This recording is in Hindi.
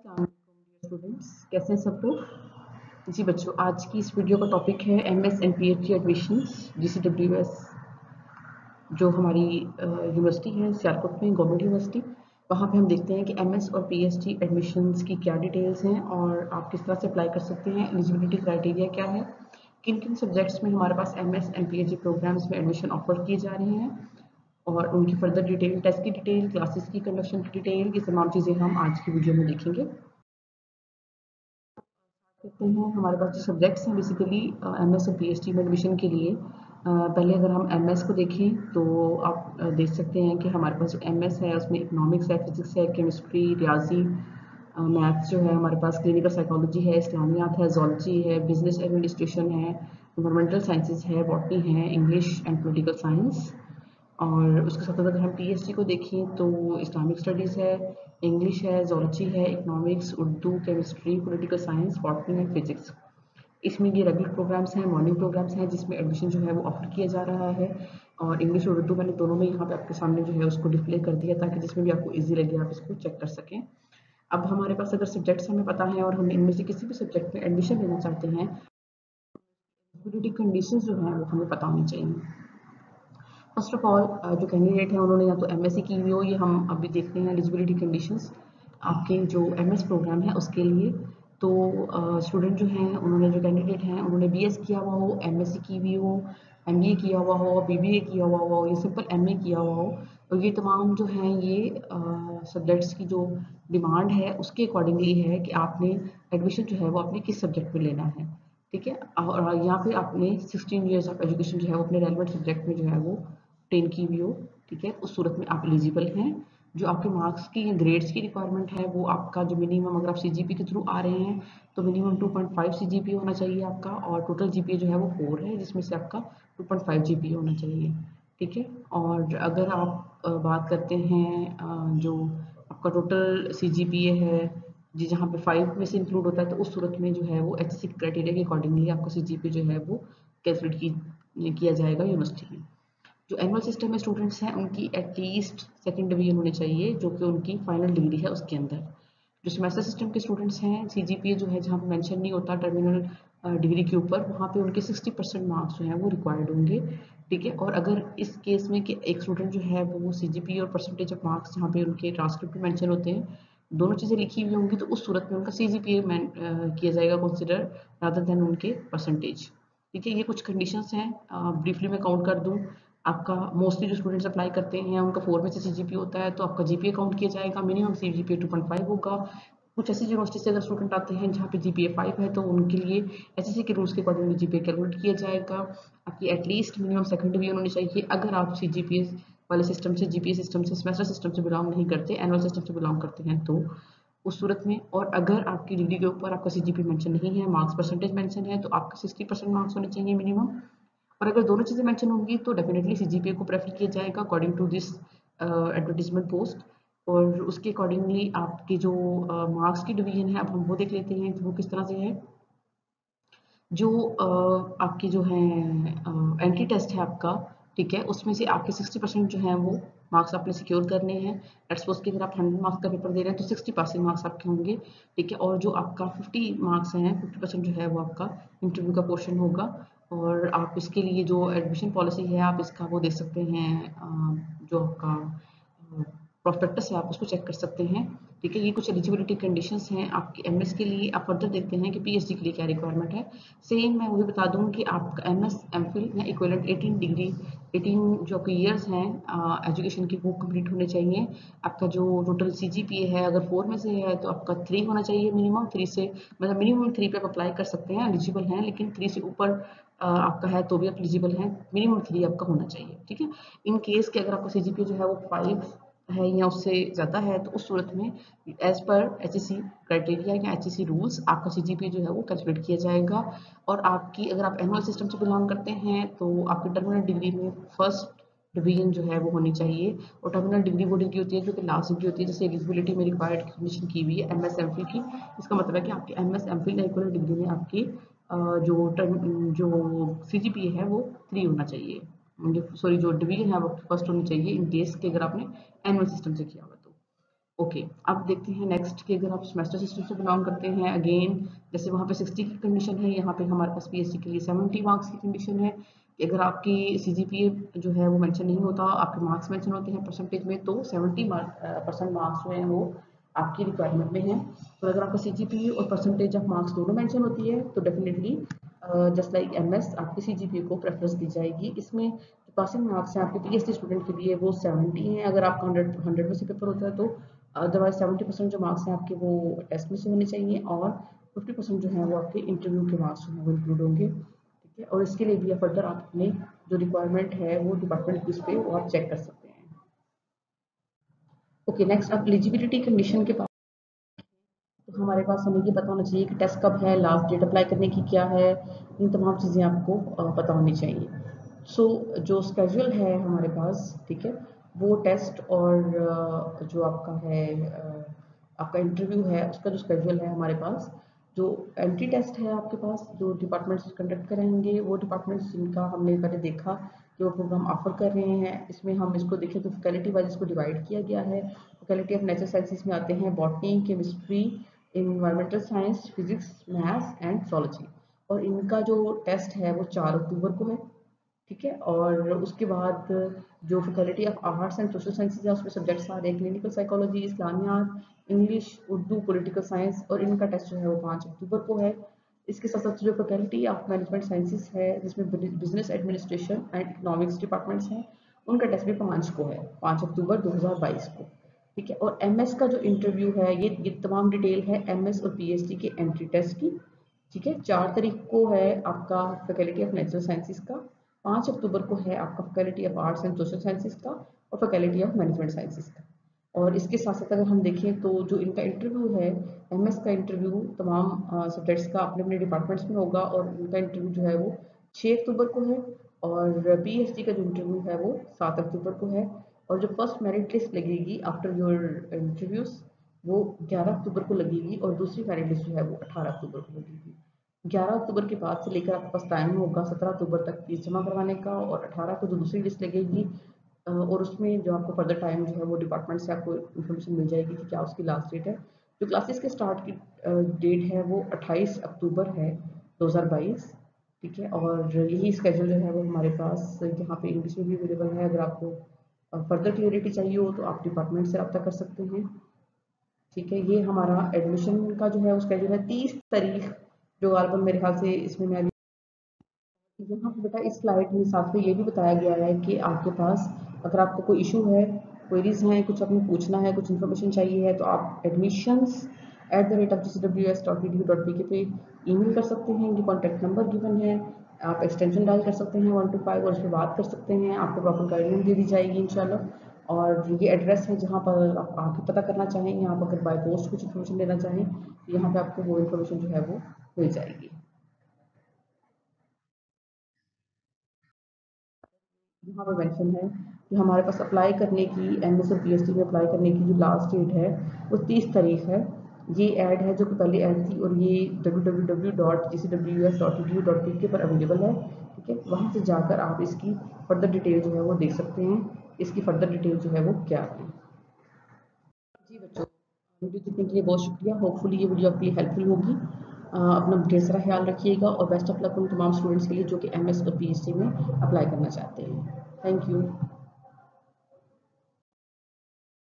स्टूडेंट्स कैसे हैं सब लोग। जी बच्चों, आज की इस वीडियो का टॉपिक है एमएस एंड पीएचडी एडमिशंस जीसीडब्ल्यूएस, जो हमारी यूनिवर्सिटी है सियालकोट में, गवर्नमेंट यूनिवर्सिटी। वहाँ पे हम देखते हैं कि एमएस और पीएचडी एडमिशंस की क्या डिटेल्स हैं और आप किस तरह से अप्लाई कर सकते हैं, एलिजिबिलिटी क्राइटेरिया क्या है, किन किन सब्जेक्ट्स में हमारे पास एमएस एंड पीएचडी प्रोग्राम्स में एडमिशन ऑफर किए जा रहे हैं, और उनकी फर्दर डिटेल, टेस्ट की डिटेल, क्लासेस की कंडक्शन की डिटेल, ये तमाम चीज़ें हम आज की वीडियो में देखेंगे। कहते हैं हमारे पास जो सब्जेक्ट्स हैं बेसिकली एमएस और पीएचडी में एडमिशन के लिए, पहले अगर हम एमएस को देखें तो आप देख सकते हैं कि हमारे पास जो एमएस है उसमें इकोनॉमिक्स है, फिजिक्स है, केमिस्ट्री, रियाजी, मैथ्स जो है हमारे पास, क्लिनिकल साइकोलॉजी है, इस्लामियात है, जोलॉजी है, बिजनेस एडमिनिस्ट्रेशन है, इन्वायरमेंटल साइंसेज है, बॉटनी है, इंग्लिश एंड पॉलिटिकल साइंस। और उसके साथ अगर हम पीएचडी को देखें तो इस्लामिक स्टडीज़ है, इंग्लिश है, जोलॉजी है, economics, Urdu, chemistry, political science, botany and physics. इसमें ये रेगुलर प्रोग्राम्स हैं, मॉर्निंग प्रोग्राम्स हैं जिसमें एडमिशन जो है वो ऑफर किया जा रहा है। और इंग्लिश और उर्दू मैंने दोनों में यहाँ पे आपके सामने जो है उसको डिस्प्ले कर दिया ताकि जिसमें भी आपको ईजी लगे आप इसको चेक कर सकें। अब हमारे पास अगर सब्जेक्ट्स हमें पता है और हम इनमें से किसी भी सब्जेक्ट में एडमिशन लेना चाहते हैं, एलिजिबिलिटी कंडीशंस जो हैं वो हमें पता होनी चाहिए। फर्स्ट ऑफ ऑल जो कैंडिडेट हैं उन्होंने या तो एमएससी की हुई हो, ये हम अभी देखते हैं एलिजिबिलिटी कंडीशंस आपके जो एमएस प्रोग्राम है उसके लिए। तो स्टूडेंट जो हैं उन्होंने, जो कैंडिडेट हैं उन्होंने बीएस किया हुआ हो, एमएससी की हुई हो, एमबीए किया हुआ हो, बीबीए किया हुआ हो, या सिंपल एमए किया हुआ हो। और ये तमाम जो हैं ये सब्जेक्ट्स की जो डिमांड है उसके अकॉर्डिंगली है कि आपने एडमिशन जो है वो आपने किस सब्जेक्ट में लेना है। ठीक है, और या फिर आपने 16 ईयर्स ऑफ एजुकेशन जो है वो अपने रेलिवेंट सब्जेक्ट में जो है वो 10 की भी हो। ठीक है, उस सूरत में आप एलिजिबल हैं। जो आपके मार्क्स की ग्रेड्स की रिक्वायरमेंट है वो आपका जो मिनिमम, अगर आप सीजीपी के थ्रू आ रहे हैं तो मिनिमम 2.5 सीजीपी होना चाहिए आपका, और टोटल जीपीए जो है वो 4 है जिसमें से आपका 2.5 जीपीए होना चाहिए। ठीक है, और अगर आप बात करते हैं जो आपका टोटल सीजीपीए है जी, जहाँ पे 5 में से इंक्लूड होता है, तो उस सूरत में जो है वो एचएससी क्राइटेरिया के अकॉर्डिंगली आपका सीजीपी जो है वो कैलकुलेट किया जाएगा यूनिवर्सिटी में। जो एनुअल सिस्टम में स्टूडेंट्स हैं उनकी एटलीस्ट सेकंड डिवीजन होनी चाहिए जो कि उनकी फाइनल डिग्री है उसके अंदर। जो सेमेस्टर सिस्टम के स्टूडेंट्स हैं, सीजीपीए जो है जहाँ पे मेंशन नहीं होता टर्मिनल डिग्री के ऊपर, वहाँ पे उनके 60% मार्क्स जो हैं वो रिक्वायर्ड होंगे। ठीक है, और अगर इस केस में कि एक स्टूडेंट जो है वो सीजीपीए और परसेंटेज ऑफ मार्क्स जहाँ पे उनके ट्रांसक्रिप्ट में मेंशन होते हैं, दोनों चीज़ें लिखी हुई होंगी, तो उस सूरत में उनका सीजीपीए किया जाएगा कंसिडर रादर देन उनके परसेंटेज। ठीक है, ये कुछ कंडीशंस हैं, ब्रीफली मैं काउंट कर दूं। आपका मोस्टली जो स्टूडेंट्स अप्लाई करते हैं उनका 4 में से सीजीपीए होता है, तो आपका जीपीए काउंट किया जाएगा, मिनिमम सीजीपीए 2.5 होगा। कुछ ऐसी यूनिवर्सिटी से अगर स्टूडेंट आते हैं जहाँ पे जीपीए 5 है तो उनके लिए एचएससी के रूल्स के अकॉर्डिंग जीपीए कैलकुलेट किया जाएगा। आपकी एटलीस्ट मिनिमम सेकंड डिवीजन होनी चाहिए अगर आप सीजीपीए वाले सिस्टम से, जीपीए सिस्टम से, सेमेस्टर सिस्टम से बिलोंग नहीं करते, एनुअल सिस्टम से बिलोंग करते हैं तो उस सूरत में। और अगर आपकी डिग्री के ऊपर आपका सीजीपीए मेंशन नहीं है, मार्क्स परसेंटेज मेंशन है, तो आपका 60% मार्क्स होने चाहिए मिनिमम। और अगर दोनों चीज़ें मेंशन होंगी तो डेफिनेटली सीजीपीए को प्रेफर किया जाएगा according to this advertisement post. और उसके अकॉर्डिंगली आपके जो मार्क्स की डिवीजन है, अब हम वो देख लेते हैं कि वो किस तरह से है। जो आपकी जो है एंट्री टेस्ट है आपका, ठीक है, उसमें से आपके 60% जो हैं वो मार्क्स आपने सिक्योर करने हैं। लेट्स सपोज कि अगर आप 100 मार्क्स का पेपर दे रहे हैं तो 60 पासिंग मार्क्स आपके होंगे। ठीक है, और जो आपका 50 मार्क्स हैं, 50% जो है वो आपका इंटरव्यू का पोर्शन होगा। और आप इसके लिए जो एडमिशन पॉलिसी है आप इसका वो देख सकते हैं, जो आपका प्रोस्पेक्टस है आप उसको चेक कर सकते हैं। ठीक है, ये कुछ एलिजिबिलिटी कंडीशंस हैं आपके एमएस के लिए। आप फर्दर देखते हैं कि पीएचडी के लिए क्या रिक्वायरमेंट है। सेम मैं वही बता दूं कि आपका एमएस एमफिल या इक्विवेलेंट 18 डिग्री, 18 जो आपके ईयर्स हैं एजुकेशन की, वो कंप्लीट होने चाहिए। आपका जो टोटल सीजीपीए है अगर 4 में से है तो आपका 3 होना चाहिए मिनिमम। 3 से मतलब मिनिमम 3 पे आप अप्लाई कर सकते हैं, एलिजिबल हैं, लेकिन 3 से ऊपर आपका है तो भी आप एलिजिबल हैं, मिनिमम 3 आपका होना चाहिए। ठीक है, इन केस के अगर आपका सीजीपीए जो है वो 5 है या उससे ज़्यादा है तो उस सूरत में एज पर एचएससी क्राइटेरिया या एचएससी रूल्स आपका सीजीपीए जो है वो कैलकुलेट किया जाएगा। और आपकी, अगर आप एनुअल सिस्टम से बिलोंग करते हैं तो आपकी टर्मिनल डिग्री में फर्स्ट डिवीजन जो है वो होनी चाहिए। और टर्मिनल डिग्री वो डिग्री होती है जो कि लास्ट डिग्री होती है, जैसे एलिजिबिलिटी में रिक्वायर्ड कंडीशन की हुई है एमएस एमफिल की। इसका मतलब है कि आपकी एमएस एमफिल या इक्वल डिग्री में आपकी जो सीजीपीए है वो 3 होना चाहिए। सॉरी, जो डिवीजन है वो फर्स्ट होनी चाहिए इन केस कि अगर आपने एनुअल सिस्टम से किया हुआ तो। ओके, अब देखते हैं नेक्स्ट कि अगर आप सेमेस्टर सिस्टम से बिलोंग करते हैं, अगेन जैसे वहाँ पे 60 की कंडीशन है, यहाँ पे हमारे पास पीएचडी के लिए 70 मार्क्स की कंडीशन है कि अगर आपकी सीजीपीए जो है वो मेंशन नहीं होता, आपके मार्क्स मेंशन होते हैं परसेंटेज में, तो 70% मार्क्स जो हैं वो आपकी रिक्वायरमेंट में है। तो अगर आपका सीजीपीए और परसेंटेज ऑफ मार्क्स दोनों मेंशन होती है तो डेफिनेटली जस्ट लाइक एमएस आपकी सीजीपीए को प्रेफरेंस दी जाएगी। इसमें जो पासिंग मार्क्स हैं आपके पीएचडी स्टूडेंट के लिए वो 70 हैं। अगर आपका 100 में से पेपर होता है तो अदरवाइज 70% जो मार्क्स हैं आपके वो टेस्ट में से होने चाहिए और 50% जो है वो आपके इंटरव्यू के मार्क्स जो है वो इंक्लूड होंगे। ठीक है, और इसके लिए भी फर्दर आप अपने जो रिक्वायरमेंट है वो डिपार्टमेंट क्विज पे वो आप चेक कर सकते हैं। ओके, नेक्स्ट आप एलिजिबिलिटी कंडीशन के पास तो हमारे पास हमें ये पता होना चाहिए कि टेस्ट कब है, लास्ट डेट अप्लाई करने की क्या है, इन तमाम चीज़ें आपको पता होनी चाहिए। सो जो स्केड्यूल है हमारे पास, ठीक है, वो टेस्ट और जो आपका है आपका इंटरव्यू है उसका जो स्केड्यूल है हमारे पास, जो एंट्री टेस्ट है आपके पास जो डिपार्टमेंट्स कंडक्ट करेंगे, वो डिपार्टमेंट्स जिनका हमने पहले देखा कि वो प्रोग्राम ऑफर कर रहे हैं, इसमें हम इसको देखें तो फैकल्टी वाइज इसको डिवाइड किया गया है। फैकल्टी ऑफ नेचुरल साइंसेज में आते हैं botany, chemistry, environmental science, physics, maths and zoology, और इनका जो टेस्ट है वो 4 अक्टूबर को है। ठीक है, और उसके बाद जो faculty of arts and social sciences है उसमें सब्जेक्ट्स आ रहे हैं क्लिनिकल साइकोलॉजी, इस्लामियात, इंग्लिश, उर्दू, पॉलिटिकल साइंस, और इनका टेस्ट जो है वो 5 अक्टूबर को है। इसके साथ साथ जो फैकल्टी ऑफ मैनेजमेंट साइंसेज है जिसमें business administration and economics departments हैं, उनका टेस्ट भी 5 को है, 5 अक्टूबर 2022 को। ठीक है, और एमएस का जो इंटरव्यू है ये तमाम डिटेल है एमएस और पीएचडी के एंट्री टेस्ट की। ठीक है, 4 तारीख को है आपका फैकल्टी ऑफ नेचुरल साइंसेज का, 5 अक्टूबर को है आपका faculty of arts and social sciences का और फैकल्टी ऑफ मैनेजमेंट साइंसेज का। और इसके साथ साथ अगर हम देखें तो जो इनका इंटरव्यू है, एमएस का इंटरव्यू तमाम सब्जेक्ट्स का अपने अपने डिपार्टमेंट्स में होगा और इनका इंटरव्यू जो है वो 6 अक्टूबर को है, और पीएचडी का जो इंटरव्यू है वो 7 अक्टूबर को है, और जो फर्स्ट मेरिट लिस्ट लगेगी आफ्टर योर इंटरव्यूज वो 11 अक्टूबर को लगेगी, और दूसरी मेरिट लिस्ट जो है वो 18 अक्टूबर को लगेगी। 11 अक्टूबर के बाद से लेकर आपके पास टाइम होगा 17 अक्टूबर तक फीस जमा करवाने का, और 18 को जो दूसरी लिस्ट लगेगी और उसमें जो आपको फर्दर टाइम जो है वो डिपार्टमेंट से आपको इन्फॉर्मेशन मिल जाएगी कि क्या उसकी लास्ट डेट है। जो क्लासेस के स्टार्ट की डेट है वो 28 अक्टूबर है 2022। ठीक है, और यही स्केड्यूल जो है वो हमारे पास यहाँ पे इंग्लिश में भी अवेलेबल है। अगर आपको फर्दर क्लियरिटी चाहिए हो तो आप डिपार्टमेंट से रब्ता कर सकते हैं। ठीक है, ये हमारा एडमिशन का जो है वो स्केड्यूल है 30 तारीख, जो गालबन मेरे ख्याल से इसमें मैं यहाँ पे बेटा इस स्लाइड में साथ में ये भी बताया गया है कि आपके पास अगर आपको कोई इशू है, क्वेरीज हैं, कुछ आपने पूछना है, कुछ इन्फॉर्मेशन चाहिए है, तो आप admissions@gcws.edu.pk पे ईमेल कर सकते हैं। ये कॉन्टैक्ट नंबर गिवन है, आप एक्सटेंशन डायल कर सकते हैं 1 to 5 और उस पर बात कर सकते हैं, आपको प्रॉपर गाइडलाइन दे दी जाएगी इंशाल्लाह। और ये एड्रेस है जहाँ पर आप आके पता करना चाहें, यहाँ पर अगर बाय पोस्ट कुछ इन्फॉर्मेशन लेना चाहें तो यहाँ पे आपको वो इन्फॉर्मेशन जो है वो मिल जाएगी। यहाँ पे मेंशन है कि हमारे पास अप्लाई करने की एमएस और पीएचडी में अप्लाई करने की जो लास्ट डेट है वो 30 तारीख है। ये ऐड है जो कि पहले ऐड थी और ये www.gcws.edu.pk पर अवेलेबल है। ठीक है, वहाँ से जाकर आप इसकी फर्दर डिटेल जो है वो देख सकते हैं, इसकी फर्दर डिटेल जो है वो क्या है। जी बच्चों, वीडियो देखने के लिए बहुत शुक्रिया। होपफुली ये वीडियो आपके लिए हेल्पफुल होगी। अपना ढेर सारा ख्याल रखिएगा और बेस्ट ऑफ लक उन तमाम स्टूडेंट्स के लिए जो कि एमएस और पीएचडी में अप्लाई करना चाहते हैं। Thank you.